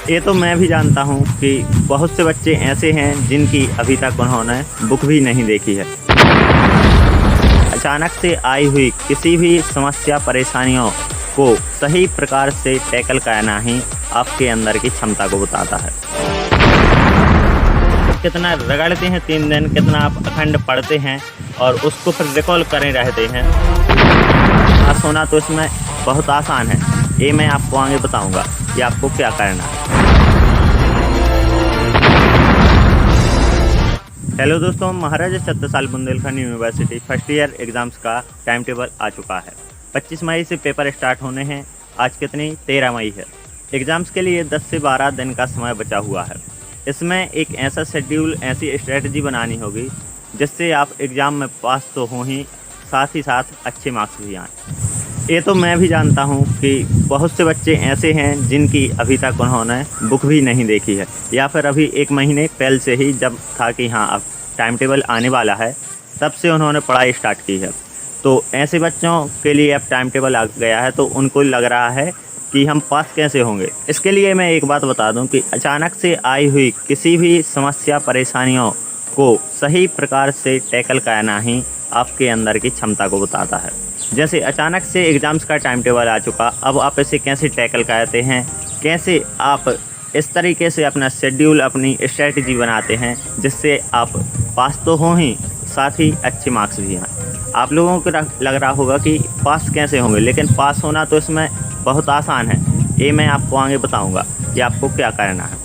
ये तो मैं भी जानता हूँ कि बहुत से बच्चे ऐसे हैं जिनकी अभी तक उन्होंने बुक भी नहीं देखी है। अचानक से आई हुई किसी भी समस्या परेशानियों को सही प्रकार से टैकल करना ही आपके अंदर की क्षमता को बताता है। कितना रगड़ते हैं 3 दिन, कितना आप अखंड पढ़ते हैं और उसको फिर रिकॉल करे रहते हैं। पास होना तो इसमें बहुत आसान है, ये मैं आपको आगे बताऊंगा कि आपको क्या करना है। हेलो दोस्तों, Maharaja Chhatrasal Bundelkhand university first year exams का टाइम टेबल आ चुका है। 25 मई से पेपर स्टार्ट होने हैं। आज कितनी 13 मई है। एग्ज़ाम्स के लिए 10 से 12 दिन का समय बचा हुआ है। इसमें एक ऐसा शेड्यूल, ऐसी स्ट्रेटजी बनानी होगी जिससे आप एग्ज़ाम में पास तो हों ही, साथ ही साथ अच्छे मार्क्स भी आएँ। ये तो मैं भी जानता हूँ कि बहुत से बच्चे ऐसे हैं जिनकी अभी तक उन्होंने बुक भी नहीं देखी है, या फिर अभी 1 महीने पहले से ही जब था कि हाँ अब टाइम टेबल आने वाला है, तब से उन्होंने पढ़ाई स्टार्ट की है। तो ऐसे बच्चों के लिए अब टाइम टेबल आ गया है, तो उनको लग रहा है कि हम पास कैसे होंगे। इसके लिए मैं एक बात बता दूं कि अचानक से आई हुई किसी भी समस्या परेशानियों को सही प्रकार से टैकल करना ही आपके अंदर की क्षमता को बताता है। जैसे अचानक से एग्ज़ाम्स का टाइम टेबल आ चुका, अब आप इसे कैसे टैकल करते हैं, कैसे आप इस तरीके से अपना शेड्यूल, अपनी स्ट्रेटजी बनाते हैं जिससे आप पास तो हों ही, साथ ही अच्छे मार्क्स भी आएँ। आप लोगों को लग रहा होगा कि पास कैसे होंगे, लेकिन पास होना तो इसमें बहुत आसान है। ये मैं आपको आगे बताऊंगा कि आपको क्या करना है,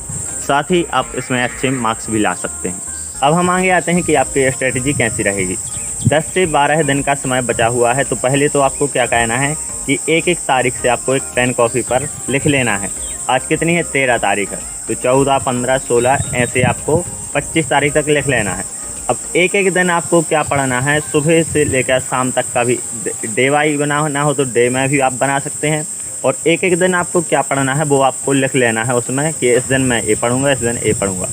साथ ही आप इसमें अच्छे मार्क्स भी ला सकते हैं। अब हम आगे आते हैं कि आपकी स्ट्रेटजी कैसी रहेगी। 10 से 12 दिन का समय बचा हुआ है, तो पहले तो आपको क्या कहना है कि एक तारीख से आपको एक पेन कॉपी पर लिख लेना है। आज कितनी है, 13 तारीख है, तो 14, 15, 16 ऐसे आपको 25 तारीख तक लिख लेना है। अब एक दिन आपको क्या पढ़ना है, सुबह से लेकर शाम तक का भी डे वाई बनाना हो तो डे में भी आप बना सकते हैं, और एक दिन आपको क्या पढ़ना है वो आपको लिख लेना है उसमें कि इस दिन मैं ये पढ़ूंगा, इस दिन ये पढ़ूंगा।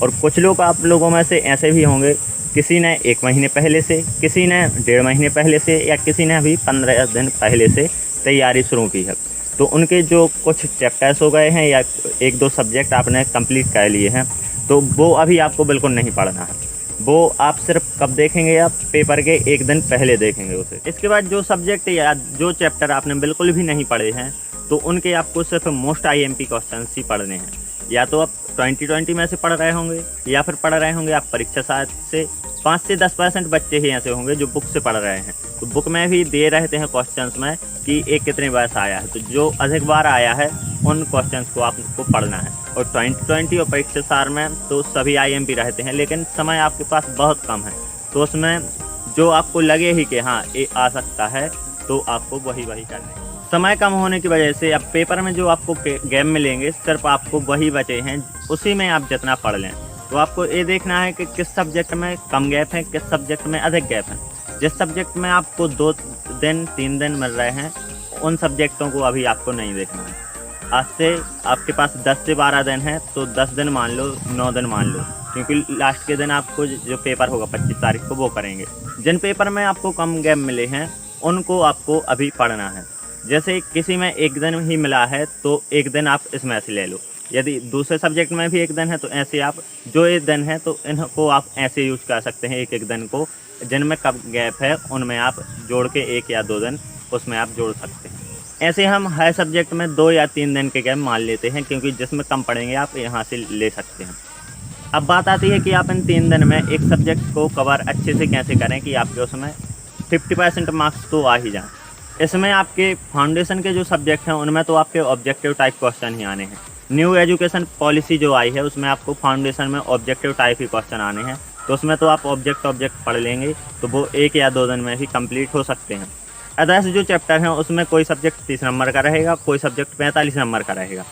और कुछ लोग आप लोगों में से ऐसे भी होंगे, किसी ने 1 महीने पहले से, किसी ने 1.5 महीने पहले से, या किसी ने अभी 15 दिन पहले से तैयारी शुरू की है। तो उनके जो कुछ चैप्टर्स हो गए हैं या 1-2 सब्जेक्ट आपने कंप्लीट कर लिए हैं, तो वो अभी आपको बिल्कुल नहीं पढ़ना है। वो आप सिर्फ कब देखेंगे, आप पेपर के 1 दिन पहले देखेंगे उसे। इसके बाद जो सब्जेक्ट या जो चैप्टर आपने बिल्कुल भी नहीं पढ़े हैं, तो उनके आपको सिर्फ मोस्ट IMP क्वेश्चंस ही पढ़ने हैं। या तो आप 2020 में से पढ़ रहे होंगे, या फिर पढ़ रहे होंगे आप परीक्षा से। 5 से 10% बच्चे ही ऐसे होंगे जो बुक से पढ़ रहे हैं। तो बुक में भी दे रहते हैं क्वेश्चंस में कि एक कितने बार से आया है, तो जो अधिक बार आया है उन क्वेश्चंस को आपको पढ़ना है। और 2020 और परीक्षा सार में तो सभी IMP रहते हैं, लेकिन समय आपके पास बहुत कम है, तो उसमें जो आपको लगे ही कि हाँ ये आ सकता है, तो आपको वही करना है। समय कम होने की वजह से अब पेपर में जो आपको गैप मिलेंगे, सिर्फ आपको वही बचे हैं, उसी में आप जितना पढ़ लें। तो आपको ये देखना है कि किस सब्जेक्ट में कम गैप है, किस सब्जेक्ट में अधिक गैप है। जिस सब्जेक्ट में आपको 2 दिन 3 दिन मिल रहे हैं, उन सब्जेक्टों को अभी आपको नहीं देखना है। आज से आपके पास 10 से 12 दिन है, तो 10 दिन मान लो, 9 दिन मान लो, क्योंकि लास्ट के दिन आपको जो पेपर होगा 25 तारीख को वो करेंगे। जिन पेपर में आपको कम गैप मिले हैं उनको आपको अभी पढ़ना है। जैसे किसी में 1 दिन ही मिला है, तो 1 दिन आप इसमें ऐसे ले लो। यदि दूसरे सब्जेक्ट में भी 1 दिन है, तो ऐसे आप जो 1 दिन है तो इनको आप ऐसे यूज़ कर सकते हैं। एक दिन को जिनमें कम गैप है उनमें आप जोड़ के 1 या 2 दिन उसमें आप जोड़ सकते हैं। ऐसे हम हर सब्जेक्ट में 2 या 3 दिन के गैप मान लेते हैं, क्योंकि जिसमें कम पढ़ेंगे आप यहाँ से ले सकते हैं। अब बात आती है कि आप इन 3 दिन में एक सब्जेक्ट को कवर अच्छे से कैसे करें कि आपके उसमें 50% मार्क्स तो आ ही जाएँ। इसमें आपके फाउंडेशन के जो सब्जेक्ट हैं उनमें तो आपके ऑब्जेक्टिव टाइप क्वेश्चन ही आने हैं। न्यू एजुकेशन पॉलिसी जो आई है उसमें आपको फाउंडेशन में ऑब्जेक्टिव टाइप ही क्वेश्चन आने हैं, तो उसमें तो आप ऑब्जेक्ट पढ़ लेंगे, तो वो 1 या 2 दिन में ही कंप्लीट हो सकते हैं। अदर्स जो चैप्टर हैं उसमें कोई सब्जेक्ट 30 नंबर का रहेगा, कोई सब्जेक्ट 45 नंबर का रहेगा।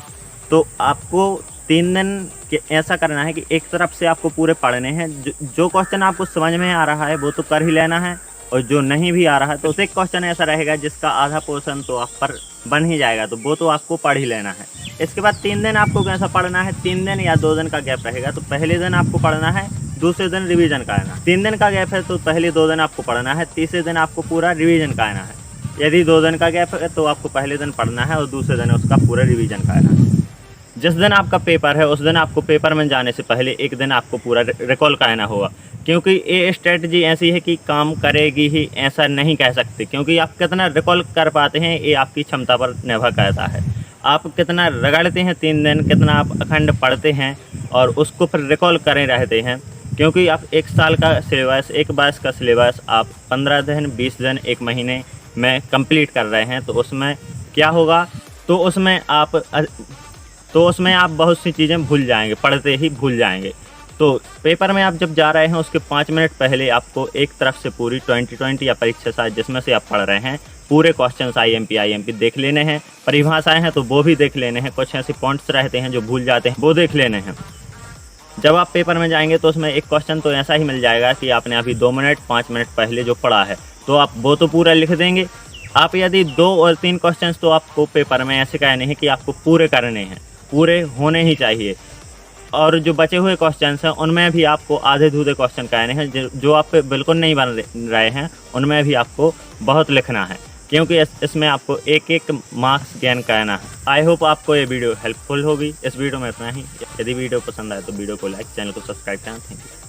तो आपको 3 दिन ऐसा करना है कि एक तरफ से आपको पूरे पढ़ने हैं। जो क्वेश्चन आपको समझ में आ रहा है वो तो कर ही लेना है, और जो नहीं भी आ रहा है तो एक क्वेश्चन ऐसा रहेगा जिसका आधा पोर्शन तो आप पर बन ही जाएगा, तो वो तो आपको पढ़ ही लेना है। इसके बाद 3 दिन आपको कैसा पढ़ना है, 3 दिन या 2 दिन का गैप रहेगा, तो पहले दिन आपको पढ़ना है, दूसरे दिन रिवीजन करना है। 3 दिन का गैप है तो पहले 2 दिन आपको पढ़ना है, तीसरे दिन आपको पूरा रिवीजन करना है। यदि 2 दिन का गैप है तो आपको पहले दिन पढ़ना है और दूसरे दिन उसका पूरा रिवीजन करना है। जिस दिन आपका पेपर है उस दिन आपको पेपर में जाने से पहले एक दिन आपको पूरा रिकॉल कराना होगा, क्योंकि ये स्ट्रेटजी ऐसी है कि काम करेगी ही ऐसा नहीं कह सकते, क्योंकि आप कितना रिकॉल कर पाते हैं ये आपकी क्षमता पर निर्भर करता है। आप कितना रगड़ते हैं 3 दिन, कितना आप अखंड पढ़ते हैं और उसको फिर रिकॉल करे रहते हैं, क्योंकि आप 1 साल का सिलेबस, एक वर्ष का सिलेबस आप 15 दिन, 20 दिन, 1 महीने में कंप्लीट कर रहे हैं, तो उसमें क्या होगा, तो उसमें आप बहुत सी चीज़ें भूल जाएंगे, पढ़ते ही भूल जाएंगे। तो पेपर में आप जब जा रहे हैं उसके 5 मिनट पहले आपको एक तरफ से पूरी 2020 या परीक्षा शायद जिसमें से आप पढ़ रहे हैं पूरे क्वेश्चंस आईएमपी देख लेने हैं, परिभाषाएं हैं तो वो भी देख लेने हैं, कुछ ऐसे पॉइंट्स रहते हैं जो भूल जाते हैं वो देख लेने हैं। जब आप पेपर में जाएंगे तो उसमें एक क्वेश्चन तो ऐसा ही मिल जाएगा कि आपने अभी 2 मिनट 5 मिनट पहले जो पढ़ा है तो आप वो तो पूरा लिख देंगे। आप यदि 2 और 3 क्वेश्चंस तो आपको पेपर में ऐसे कहने हैं कि आपको पूरे करने हैं, पूरे होने ही चाहिए, और जो बचे हुए क्वेश्चंस हैं उनमें भी आपको आधे-धूधे क्वेश्चन कहने हैं, जो आप पे बिल्कुल नहीं बन रहे हैं उनमें भी आपको बहुत लिखना है, क्योंकि इसमें आपको एक मार्क्स गेन करना है। आई होप आपको ये वीडियो हेल्पफुल होगी। इस वीडियो में इतना ही। यदि वीडियो पसंद आए तो वीडियो को लाइक, चैनल को सब्सक्राइब करें। Thank you.